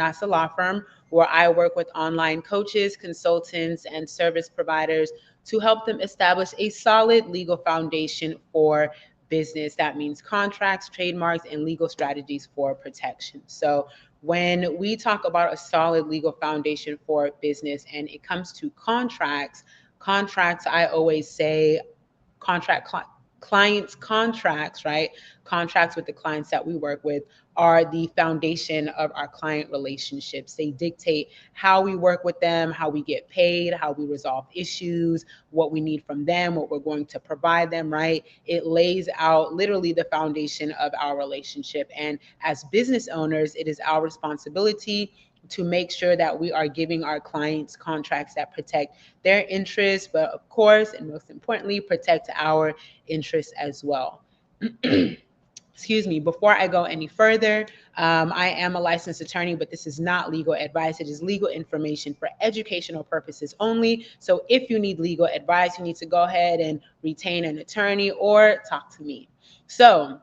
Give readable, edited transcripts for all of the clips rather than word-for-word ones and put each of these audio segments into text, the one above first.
That's a law firm where I work with online coaches, consultants, and service providers to help them establish a solid legal foundation for business. That means contracts, trademarks, and legal strategies for protection. So when we talk about a solid legal foundation for business and it comes to contracts, I always say contract clients contracts, right? Contracts with the clients that we work with are the foundation of our client relationships. They dictate how we work with them, how we get paid, how we resolve issues, what we need from them, what we're going to provide them, right? It lays out literally the foundation of our relationship. And as business owners, it is our responsibility to make sure that we are giving our clients contracts that protect their interests, but of course, and most importantly, protect our interests as well. Excuse me, before I go any further, I am a licensed attorney, but this is not legal advice. It is legal information for educational purposes only. So if you need legal advice, you need to go ahead and retain an attorney or talk to me. So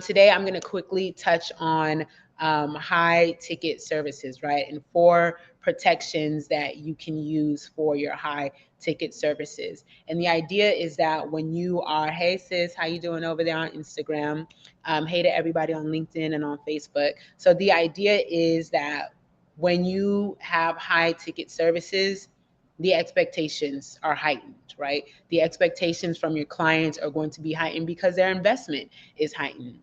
today I'm going to quickly touch on high ticket services, right? And 4 protections that you can use for your high ticket services. And the idea is that when you are, hey sis, how you doing over there on Instagram? Hey to everybody on LinkedIn and on Facebook. So the idea is that when you have high ticket services, the expectations are heightened, right? The expectations from your clients are going to be heightened because their investment is heightened.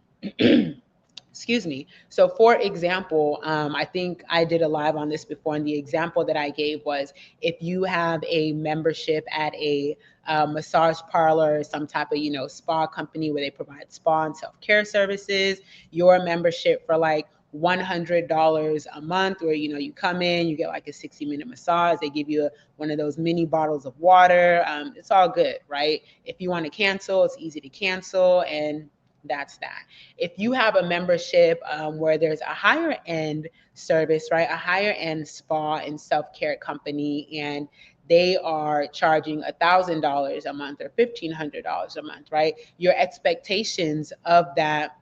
Excuse me. So, for example, I think I did a live on this before, and the example that I gave was if you have a membership at a massage parlor, some type of spa company where they provide spa and self care services, your membership for like $100 a month, where you come in, you get like a 60-minute massage, they give you one of those mini bottles of water. It's all good, right? If you want to cancel, it's easy to cancel, and that's that. If you have a membership where there's a higher end service, right, a higher end spa and self-care company, and they are charging $1,000 a month or $1,500 a month, right, your expectations of that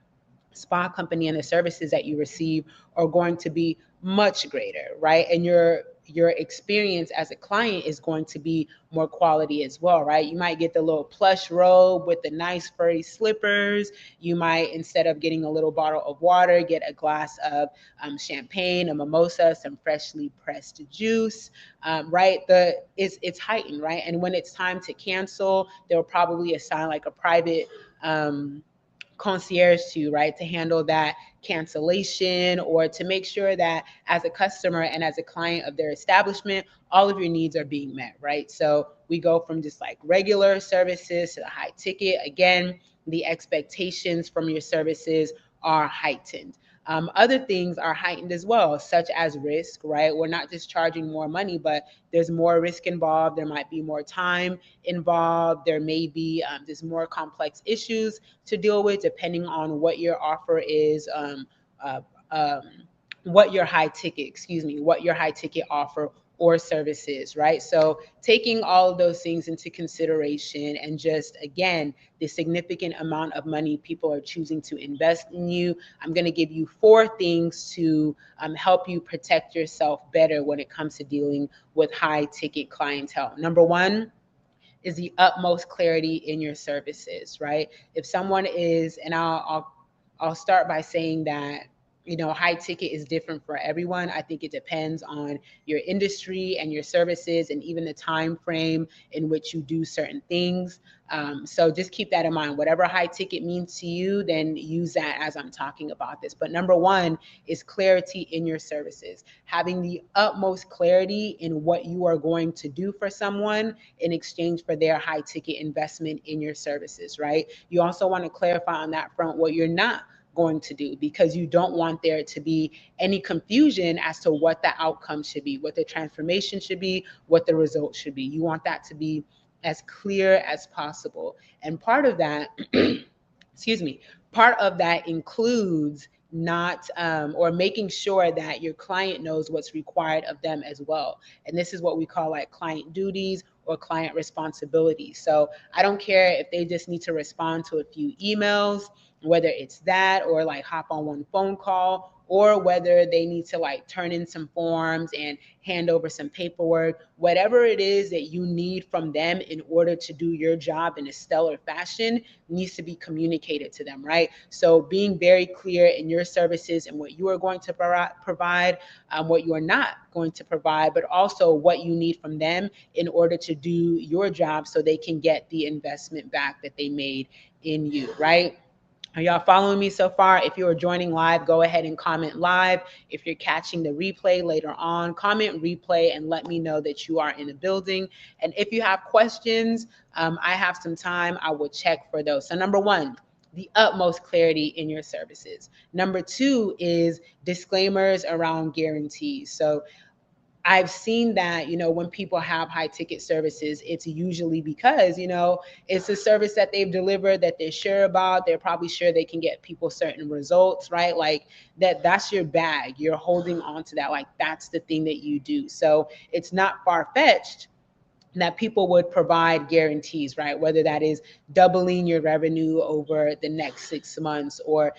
spa company and the services that you receive are going to be much greater, right? And your experience as a client is going to be more quality as well, right? You might get the little plush robe with the nice furry slippers. You might, instead of getting a little bottle of water, get a glass of champagne, a mimosa, some freshly pressed juice, right? It's heightened, right? And when it's time to cancel, they'll probably assign like a private concierge to, right, to handle that cancellation, or to make sure that as a customer and as a client of their establishment, all of your needs are being met, right? So we go from just like regular services to the high ticket. Again, the expectations from your services are heightened. Other things are heightened as well, such as risk, right? We're not just charging more money, but there's more risk involved. There might be more time involved. There may be just more complex issues to deal with, depending on what your offer is, uh, um, what your high ticket, what your high ticket offer or services, right? So taking all of those things into consideration, and just again, the significant amount of money people are choosing to invest in you, I'm going to give you 4 things to help you protect yourself better when it comes to dealing with high ticket clientele. Number 1 is the utmost clarity in your services, right? If someone is, and I'll start by saying that high ticket is different for everyone. I think it depends on your industry and your services, and even the time frame in which you do certain things. So just keep that in mind. Whatever high ticket means to you, then use that as I'm talking about this. But number 1 is clarity in your services. Having the utmost clarity in what you are going to do for someone in exchange for their high ticket investment in your services, right? You also want to clarify on that front what you're not going to do, because you don't want there to be any confusion as to what the outcome should be, what the transformation should be, what the result should be. You want that to be as clear as possible. And part of that, excuse me, part of that includes not or making sure that your client knows what's required of them as well. And this is what we call like client duties or client responsibilities. So I don't care if they just need to respond to a few emails, whether it's that or like hop on one phone call, or whether they need to like turn in some forms and hand over some paperwork, whatever it is that you need from them in order to do your job in a stellar fashion needs to be communicated to them, right? So being very clear in your services and what you are going to provide, what you are not going to provide, but also what you need from them in order to do your job so they can get the investment back that they made in you, right? Are y'all following me so far? If you are joining live, go ahead and comment live. If you're catching the replay later on, comment replay and let me know that you are in the building. And if you have questions, I have some time, I will check for those. So number one, the utmost clarity in your services. Number two is disclaimers around guarantees. So I've seen that, when people have high ticket services, it's usually because, it's a service that they've delivered that they're sure about. They're probably sure they can get people certain results, right? Like that's your bag. You're holding on to that. Like that's the thing that you do. So it's not far-fetched that people would provide guarantees, right? Whether that is doubling your revenue over the next 6 months, or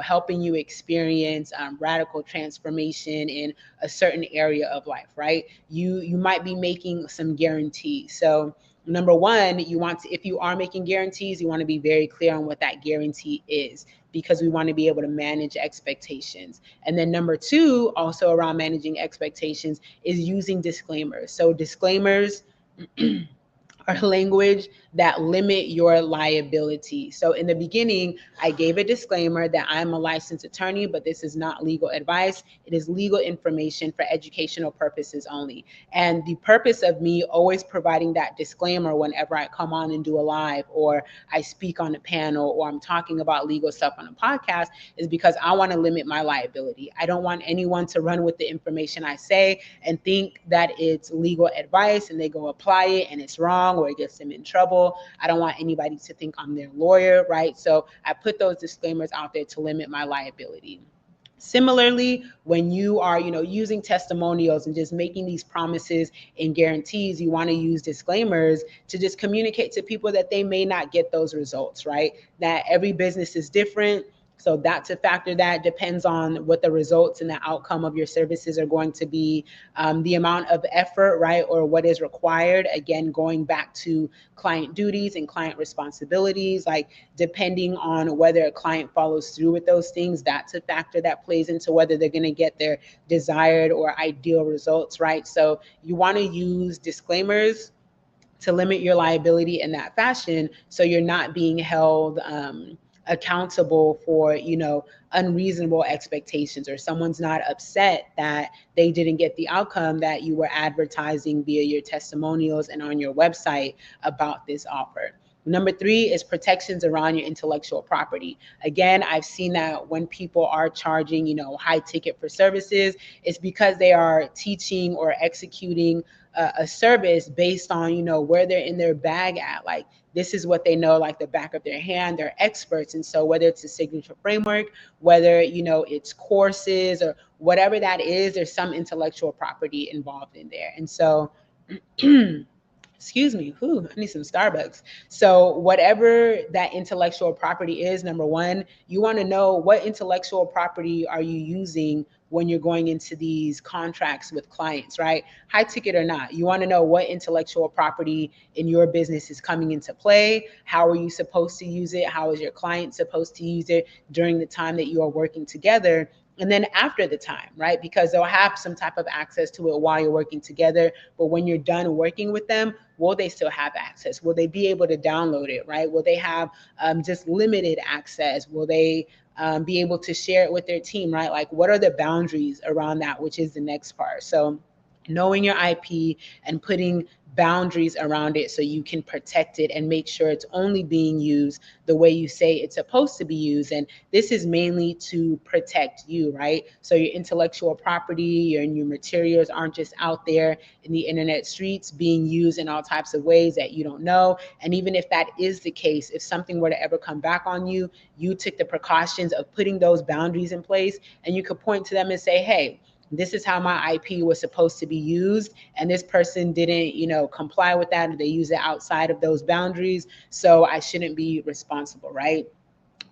helping you experience radical transformation in a certain area of life, right? You might be making some guarantees. So number one, if you are making guarantees, you want to be very clear on what that guarantee is, because we want to be able to manage expectations. And then number two, also around managing expectations, is using disclaimers. So disclaimers or language that limit your liability. So in the beginning, I gave a disclaimer that I'm a licensed attorney, but this is not legal advice. It is legal information for educational purposes only. And the purpose of me always providing that disclaimer whenever I come on and do a live, or I speak on a panel, or I'm talking about legal stuff on a podcast, is because I want to limit my liability. I don't want anyone to run with the information I say and think that it's legal advice and they go apply it and it's wrong or it gets them in trouble. I don't want anybody to think I'm their lawyer, right? So I put those disclaimers out there to limit my liability. Similarly, when you are, using testimonials and just making these promises and guarantees, you want to use disclaimers to just communicate to people that they may not get those results, right? That every business is different. So that's a factor that depends on what the results and the outcome of your services are going to be, the amount of effort, right, or what is required. Again, going back to client duties and client responsibilities, like depending on whether a client follows through with those things, that's a factor that plays into whether they're going to get their desired or ideal results, right? So you want to use disclaimers to limit your liability in that fashion, so you're not being held accountable for unreasonable expectations, or someone's not upset that they didn't get the outcome that you were advertising via your testimonials and on your website about this offer. Number three is protections around your intellectual property. Again, I've seen that when people are charging, high ticket for services, it's because they are teaching or executing a service based on, where they're in their bag at. Like this is what they know, like the back of their hand. They're experts. And so whether it's a signature framework, whether, it's courses or whatever that is, there's some intellectual property involved in there. And so excuse me, I need some Starbucks. So whatever that intellectual property is, number one, you want to know what intellectual property are you using when you're going into these contracts with clients, right? High ticket or not, you want to know what intellectual property in your business is coming into play. How are you supposed to use it? How is your client supposed to use it during the time that you are working together? And then after the time, right? Because they'll have some type of access to it while you're working together. But when you're done working with them, will they still have access? Will they be able to download it, right? Will they have just limited access? Will they be able to share it with their team, right? Like what are the boundaries around that, which is the next part. So knowing your IP and putting boundaries around it so you can protect it and make sure it's only being used the way you say it's supposed to be used. And this is mainly to protect you, right? So your intellectual property and your materials aren't just out there in the internet streets being used in all types of ways that you don't know. And even if that is the case, if something were to ever come back on you, you took the precautions of putting those boundaries in place, and you could point to them and say, hey, this is how my IP was supposed to be used, and this person didn't, comply with that, or they use it outside of those boundaries, so I shouldn't be responsible, right?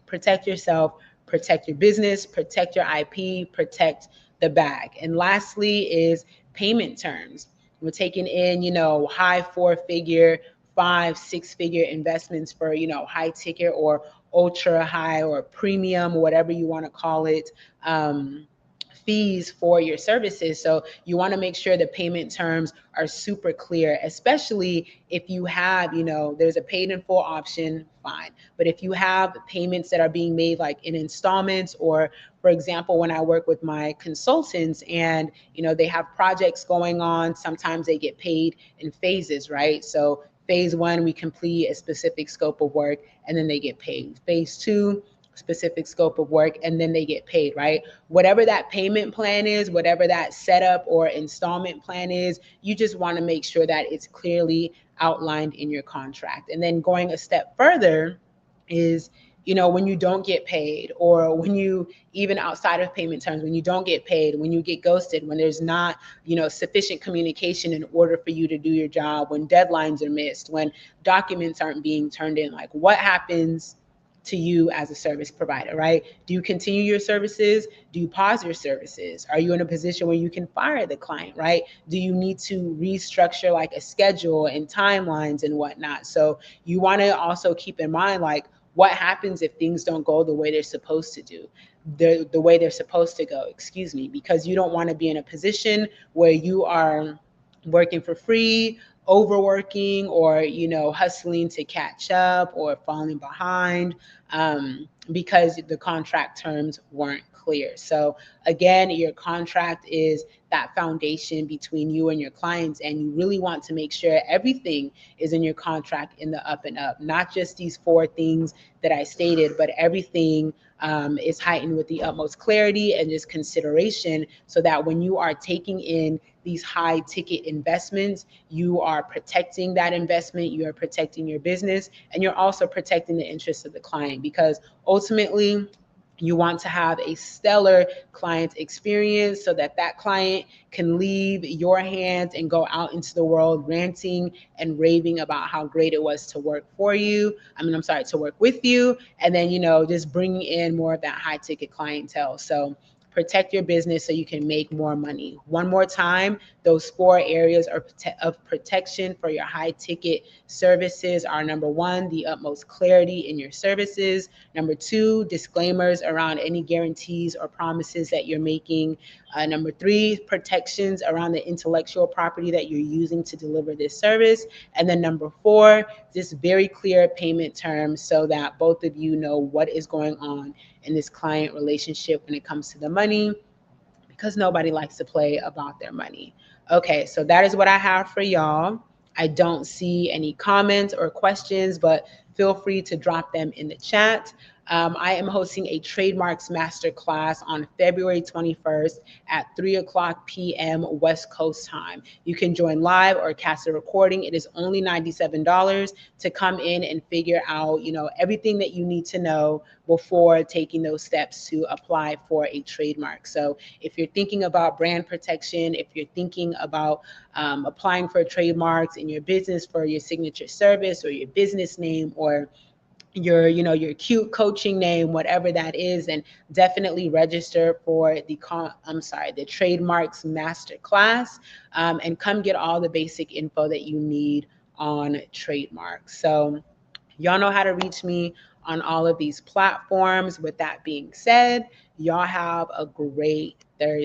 Protect yourself, protect your business, protect your IP, protect the bag. And lastly is payment terms. We're taking in, high four-figure, 5, 6 figure investments for, high ticket or ultra high or premium, whatever you want to call it. Fees for your services. So you want to make sure the payment terms are super clear, especially if you have, there's a paid in full option, fine. But if you have payments that are being made like in installments, or for example, when I work with my consultants and, they have projects going on, sometimes they get paid in phases, right? So phase one, we complete a specific scope of work and then they get paid. Phase two, specific scope of work, and then they get paid, right? Whatever that payment plan is, whatever that setup or installment plan is, you just want to make sure that it's clearly outlined in your contract. And then going a step further is, when you don't get paid, or when you, even outside of payment terms, when you don't get paid, when you get ghosted, when there's not, sufficient communication in order for you to do your job, when deadlines are missed, when documents aren't being turned in, like what happens to you as a service provider, right? Do you continue your services? Do you pause your services? Are you in a position where you can fire the client, right? Do you need to restructure like a schedule and timelines and whatnot? So you want to also keep in mind, like, what happens if things don't go the way they're supposed to do, the way they're supposed to go, excuse me, because you don't want to be in a position where you are working for free, overworking, or hustling to catch up or falling behind, because the contract terms weren't clear. So again, your contract is that foundation between you and your clients, and you really want to make sure everything is in your contract in the up and up, not just these 4 things that I stated, but everything is heightened with the utmost clarity and just consideration, so that when you are taking in these high ticket investments, you are protecting that investment, you are protecting your business, and you're also protecting the interests of the client, because ultimately you want to have a stellar client experience so that that client can leave your hands and go out into the world ranting and raving about how great it was to work for you. I'm sorry, to work with you. And then, just bringing in more of that high ticket clientele. So protect your business so you can make more money. One more time, those 4 areas of protection for your high ticket services are: number 1, the utmost clarity in your services; number 2, disclaimers around any guarantees or promises that you're making; number 3, protections around the intellectual property that you're using to deliver this service; and then number 4, just very clear payment terms so that both of you know what is going on in this client relationship when it comes to the money, because nobody likes to play about their money. Okay, so that is what I have for y'all. I don't see any comments or questions, but feel free to drop them in the chat. I am hosting a trademarks masterclass on February 21st at 3 o'clock p.m. West Coast time. You can join live or catch a recording. It is only $97 to come in and figure out, everything that you need to know before taking those steps to apply for a trademark. So if you're thinking about brand protection, if you're thinking about applying for trademarks in your business for your signature service or your business name, or your cute coaching name, whatever that is, then definitely register for the trademarks masterclass, and come get all the basic info that you need on trademarks. So y'all know how to reach me on all of these platforms. With that being said, y'all have a great Thursday.